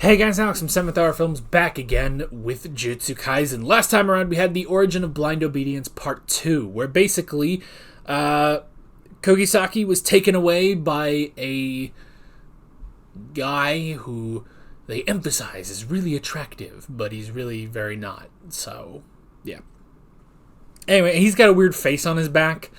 Hey guys, Alex from 7th Hour Films back again with Jujutsu Kaisen. Last time around we had the Origin of Blind Obedience Part 2, where basically Kogisaki was taken away by a guy who they emphasize is really attractive, but he's really very not. So, yeah. Anyway, he's got a weird face on his back,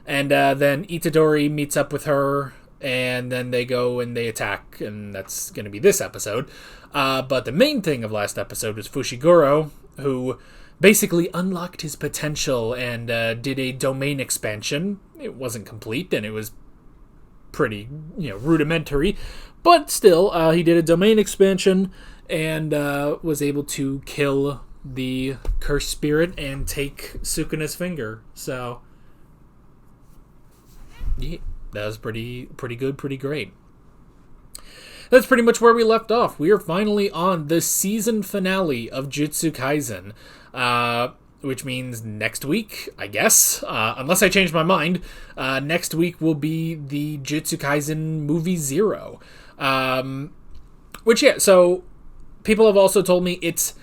and then Itadori meets up with her, and then they go and they attack, and that's going to be this episode. But the main thing of last episode was Fushiguro, who basically unlocked his potential and did a domain expansion. It wasn't complete, and it was pretty, rudimentary, but still, he did a domain expansion and was able to kill the cursed spirit and take Sukuna's finger. So, yeah, that was pretty good, pretty great. That's pretty much where we left off. We are finally on the season finale of Jujutsu Kaisen, which means next week, I guess, unless I change my mind, next week will be the Jujutsu Kaisen movie 0. So people have also told me it's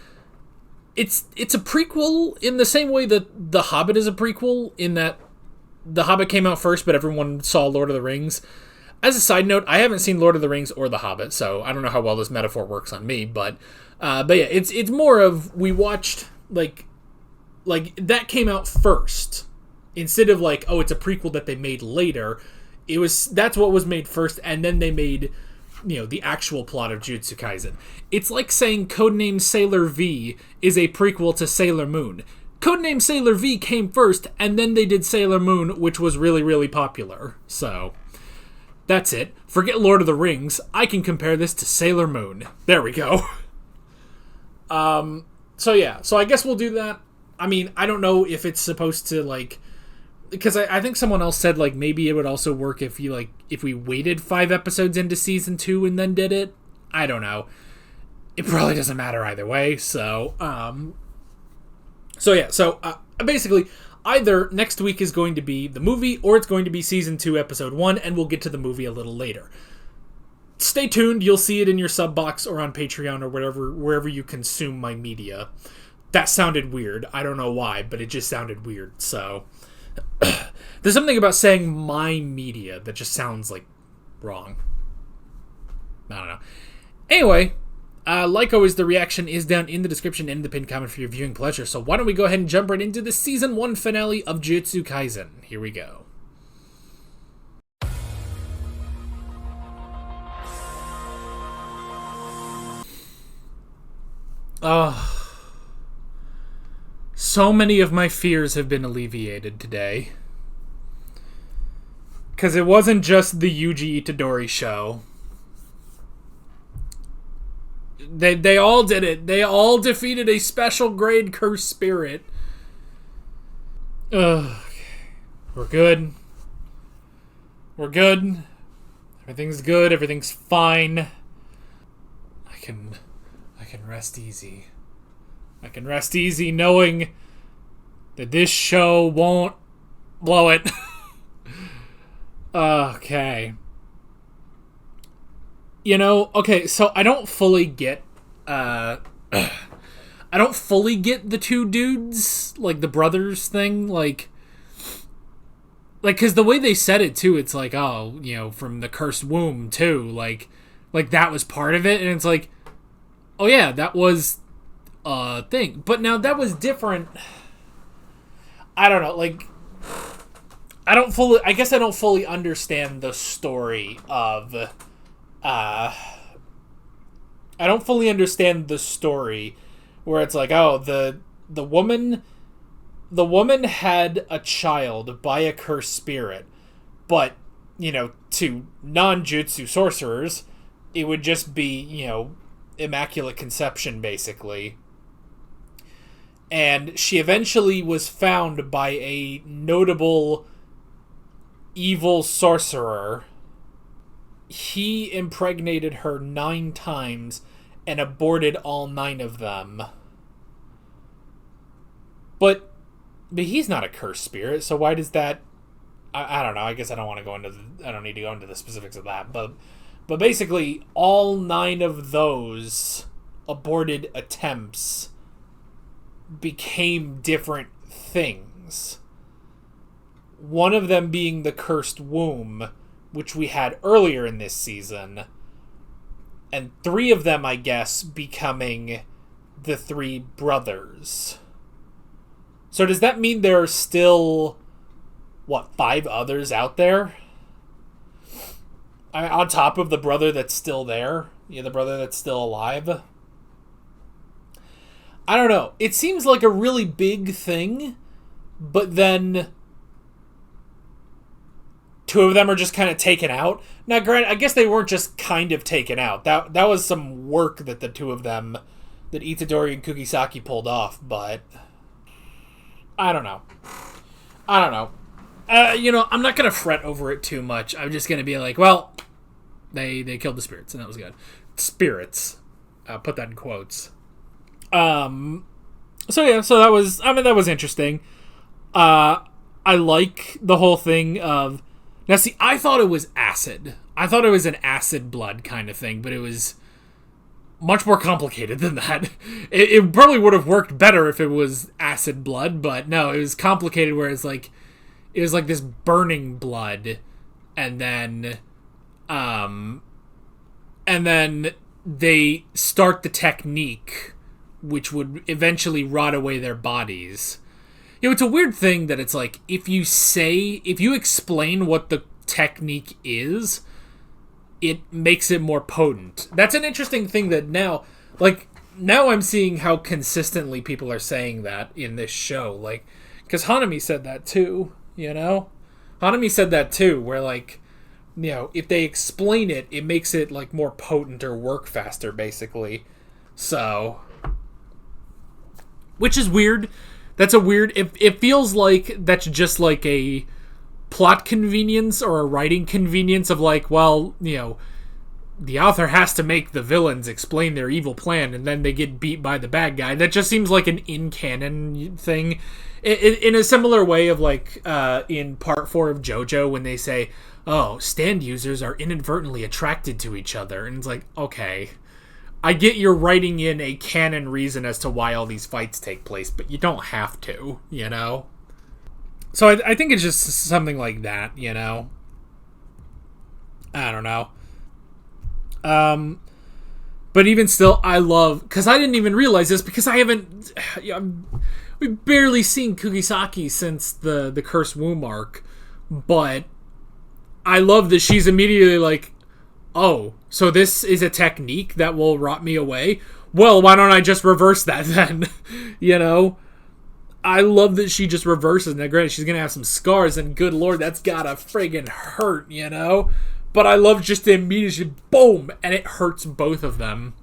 a prequel in the same way that The Hobbit is a prequel, in that The Hobbit came out first, but everyone saw Lord of the Rings. As a side note, I haven't seen Lord of the Rings or The Hobbit, so I don't know how well this metaphor works on me, but yeah, it's more of, we watched, like that came out first, instead of it's a prequel that they made later. That's what was made first, and then they made, the actual plot of Jujutsu Kaisen. It's like saying Codename Sailor V is a prequel to Sailor Moon. Codename Sailor V came first, and then they did Sailor Moon, which was really, really popular, so that's it. Forget Lord of the Rings. I can compare this to Sailor Moon. There we go. So I guess we'll do that. I mean, I don't know if it's supposed to, because I think someone else said, maybe it would also work if we waited 5 episodes into season 2 and then did it. I don't know. It probably doesn't matter either way, so basically, either next week is going to be the movie, or it's going to be season 2, episode 1, and we'll get to the movie a little later. Stay tuned. You'll see it in your sub box or on Patreon or wherever you consume my media. That sounded weird. I don't know why, but it just sounded weird. So there's something about saying my media that just sounds wrong. I don't know. Anyway, like always, the reaction is down in the description and in the pinned comment for your viewing pleasure. So why don't we go ahead and jump right into the season 1 finale of Jujutsu Kaisen. Here we go. Oh, so many of my fears have been alleviated today. Because it wasn't just the Yuji Itadori show. They all did it. They all defeated a special grade cursed spirit. Ugh. We're good. We're good. Everything's good. Everything's fine. I can rest easy. I can rest easy knowing that this show won't blow it. Okay. Okay, so I don't fully get, I don't fully get the two dudes, the brothers thing, because the way they said it, too, it's from the cursed womb, too, that was part of it, and it's oh yeah, that was a thing, but now that was different. I don't know, I guess I don't fully understand the story of, I don't fully understand the story where it's the woman had a child by a cursed spirit, but, to non-jutsu sorcerers, it would just be, immaculate conception, basically. And she eventually was found by a notable evil sorcerer. He impregnated her 9 times and aborted all 9 of them. But he's not a cursed spirit, so why does that... I don't know. I guess I don't want to go into I don't need to go into the specifics of that, but But basically, all 9 of those aborted attempts became different things. One of them being the cursed womb, which we had earlier in this season. And 3 of them, I guess, becoming the 3 brothers. So does that mean there are still, 5 others out there? On top of the brother that's still there? Yeah, the brother that's still alive? I don't know. It seems like a really big thing, but then 2 of them are just kind of taken out. Now, granted, I guess they weren't just kind of taken out. That was some work that the 2 of them, that Itadori and Kugisaki pulled off, but I don't know. I'm not going to fret over it too much. I'm just going to be like, well, they killed the spirits, and that was good. Spirits. Put that in quotes. So that was interesting. I like the whole thing of... Now, see, I thought it was acid. I thought it was an acid blood kind of thing, but it was much more complicated than that. It probably would have worked better if it was acid blood, but no, it was complicated where it was like this burning blood, and then they start the technique which would eventually rot away their bodies. It's a weird thing that it's like, if you explain what the technique is, it makes it more potent. That's an interesting thing that now I'm seeing how consistently people are saying that in this show. Because Hanami said that too, Hanami said that too, where if they explain it, it makes it more potent or work faster, basically. So, which is weird. That's a weird... It feels like that's just a plot convenience or a writing convenience of the author has to make the villains explain their evil plan and then they get beat by the bad guy. That just seems like an in-canon thing. In a similar way of in part 4 of JoJo when they say, oh, stand users are inadvertently attracted to each other. And it's like, okay... I get you're writing in a canon reason as to why all these fights take place, but you don't have to, So I think it's just something like that, I don't know. But even still, I love... Because I didn't even realize this, because I haven't... We've barely seen Kugisaki since the Cursed Womb arc, but I love that she's immediately like, oh, so this is a technique that will rot me away? Well, why don't I just reverse that then? I love that she just reverses. Now, granted, she's going to have some scars, and good lord, that's gotta friggin' hurt, But I love just the immediate boom, and it hurts both of them,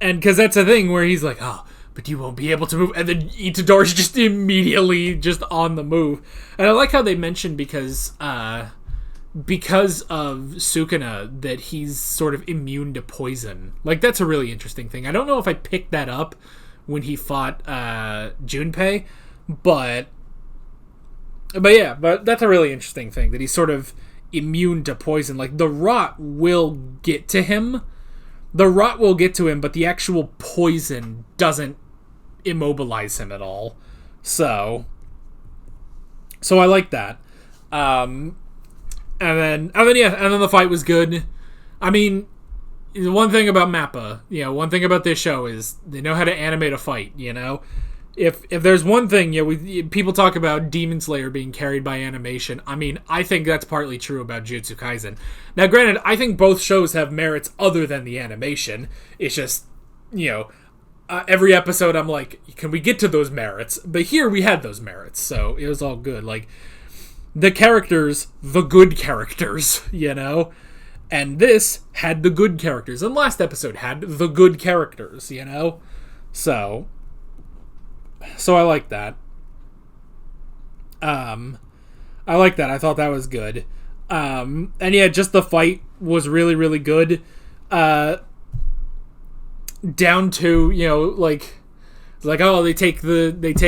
And because that's a thing where he's like, oh, but you won't be able to move. And then Itadori's just immediately just on the move. And I like how they mentioned because of Sukuna that he's sort of immune to poison. That's a really interesting thing. I don't know if I picked that up when he fought Junpei, but that's a really interesting thing that he's sort of immune to poison. The rot will get to him. But the actual poison doesn't immobilize him at all. So I like that. And then the fight was good. I mean, the one thing about MAPPA, one thing about this show is they know how to animate a fight, If there's one thing, people talk about Demon Slayer being carried by animation. I mean, I think that's partly true about Jujutsu Kaisen. Now, granted, I think both shows have merits other than the animation. It's just, every episode I'm like, can we get to those merits? But here we had those merits, so it was all good. The characters, the good characters, And this had the good characters. And last episode had the good characters, So I like that. I thought that was good. And yeah, just the fight was really, really good. Down to, oh, they take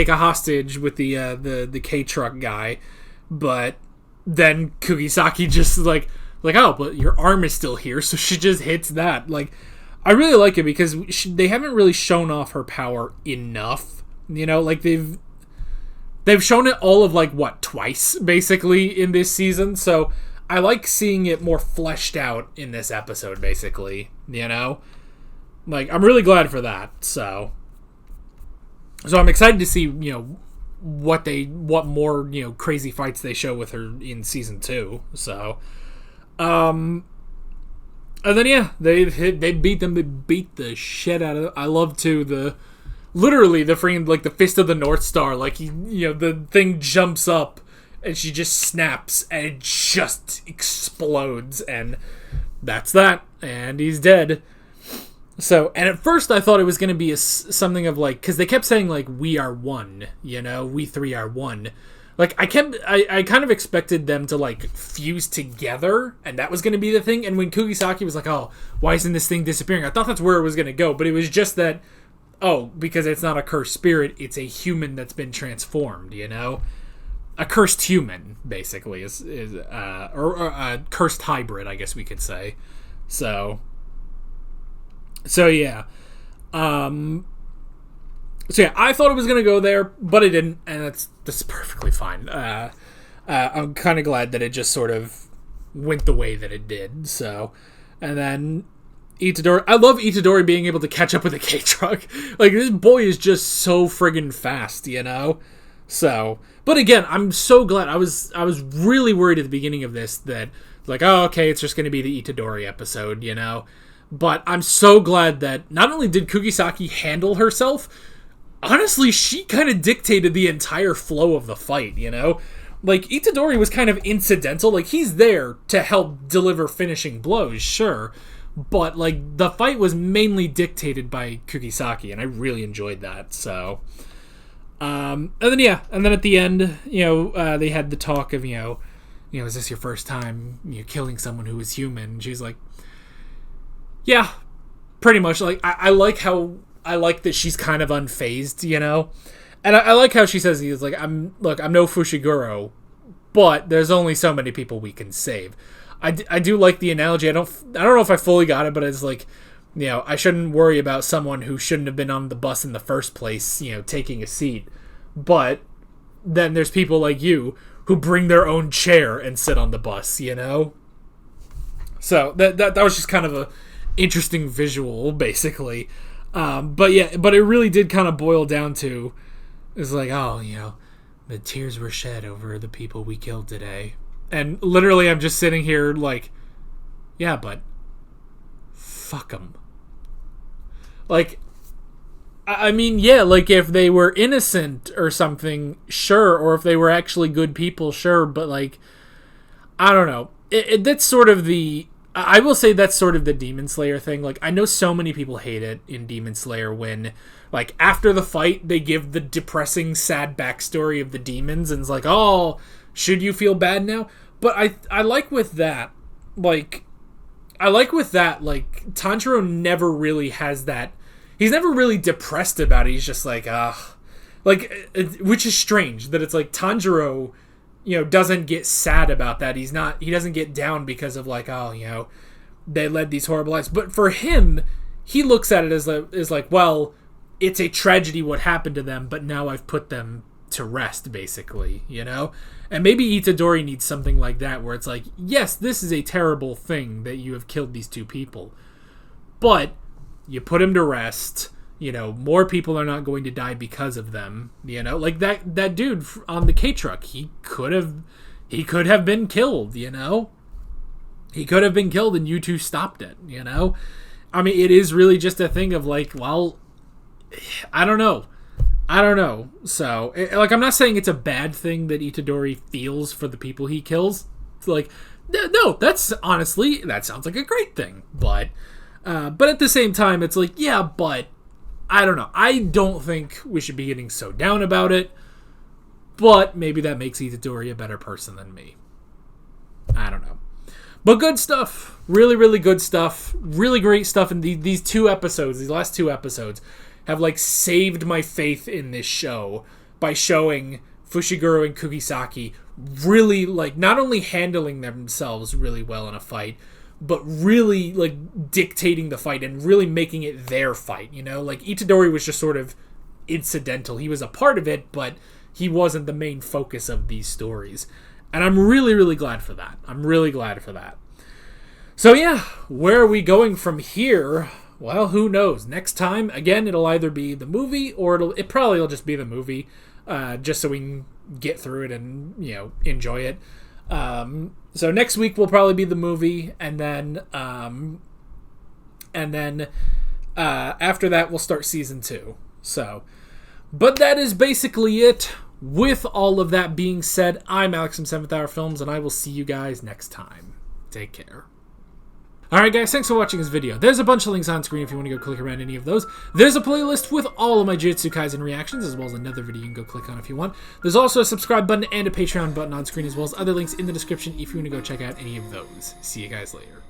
a hostage with the K-Truck guy. But then Kugisaki just oh, but your arm is still here, so she just hits that. Like, I really like it because they haven't really shown off her power enough. You know, like they've shown it all of twice basically in this season. So I like seeing it more fleshed out in this episode, basically. You know, like I'm really glad for that. So I'm excited to see what more crazy fights they show with her in season 2. So. And then they beat them. They beat the shit out of them. I love too the freaking the fist of the North Star. Like the thing jumps up and she just snaps and it just explodes and that's that. And he's dead. So, and at first I thought it was going to be something of because they kept saying we are one. We three are one. Like, I kind of expected them to, fuse together, and that was going to be the thing, and when Kugisaki was like, oh, why isn't this thing disappearing? I thought that's where it was going to go, but it was just that, oh, because it's not a cursed spirit, it's a human that's been transformed, A cursed human, basically, or a cursed hybrid, I guess we could say. So yeah. So yeah, I thought it was gonna go there, but it didn't, and that's perfectly fine. I'm kind of glad that it just sort of went the way that it did. So, and then Itadori, I love Itadori being able to catch up with a K-Truck. Like, this boy is just so friggin' fast, So, but again, I'm so glad. I was really worried at the beginning of this that oh, okay, it's just gonna be the Itadori episode, But I'm so glad that not only did Kugisaki handle herself. Honestly, she kind of dictated the entire flow of the fight, Itadori was kind of incidental. He's there to help deliver finishing blows, sure. But, the fight was mainly dictated by Kugisaki, and I really enjoyed that, so. And then at the end, they had the talk of, is this your first time, killing someone who is human? And she's like, yeah, pretty much. I like that she's kind of unfazed, And I like how she says he's I'm no Fushiguro, but there's only so many people we can save. I do like the analogy. I don't know if I fully got it, but it's I shouldn't worry about someone who shouldn't have been on the bus in the first place, taking a seat. But then there's people like you who bring their own chair and sit on the bus, So that was just kind of a interesting visual, basically. But it really did kind of boil down to, it's the tears were shed over the people we killed today. And literally I'm just sitting here yeah, but fuck them. I mean, yeah, if they were innocent or something, sure, or if they were actually good people, sure, but I don't know. That's sort of I will say that's sort of the Demon Slayer thing. I know so many people hate it in Demon Slayer when, after the fight, they give the depressing, sad backstory of the demons, and it's oh, should you feel bad now? But I like with that, Tanjiro never really has that. He's never really depressed about it. He's just which is strange, that it's Tanjiro, doesn't get sad about that. He doesn't get down because of oh, they led these horrible lives. But for him, he looks at it as well, it's a tragedy what happened to them, but now I've put them to rest, basically, And maybe Itadori needs something like that, where it's yes, this is a terrible thing that you have killed these two people, but you put him to rest. More people are not going to die because of them. That dude on the K-Truck, he could have been killed, He could have been killed and you two stopped it, I mean, it is really just a thing of well, I don't know. So, I'm not saying it's a bad thing that Itadori feels for the people he kills. It's no, that's honestly, that sounds like a great thing. But at the same time, it's yeah, but I don't know. I don't think we should be getting so down about it. But maybe that makes Itadori a better person than me. I don't know. But good stuff. Really, really good stuff. Really great stuff. And these last two episodes, have saved my faith in this show by showing Fushiguro and Kugisaki really, like, not only handling themselves really well in a fight, but really, like, dictating the fight and really making it their fight, you know? Like, Itadori was just sort of incidental. He was a part of it, but he wasn't the main focus of these stories. And I'm really, really glad for that. I'm really glad for that. So yeah, where are we going from here? Well, who knows? Next time, again, it'll either be the movie or it probably will just be the movie, just so we can get through it and, you know, enjoy it. So next week will probably be the movie, and then after that we'll start season 2. So, but that is basically it. With all of that being said, I'm Alex from 7th Hour Films, and I will see you guys next time. Take care. Alright guys, thanks for watching this video. There's a bunch of links on screen if you want to go click around any of those. There's a playlist with all of my Jujutsu Kaisen reactions, as well as another video you can go click on if you want. There's also a subscribe button and a Patreon button on screen, as well as other links in the description if you want to go check out any of those. See you guys later.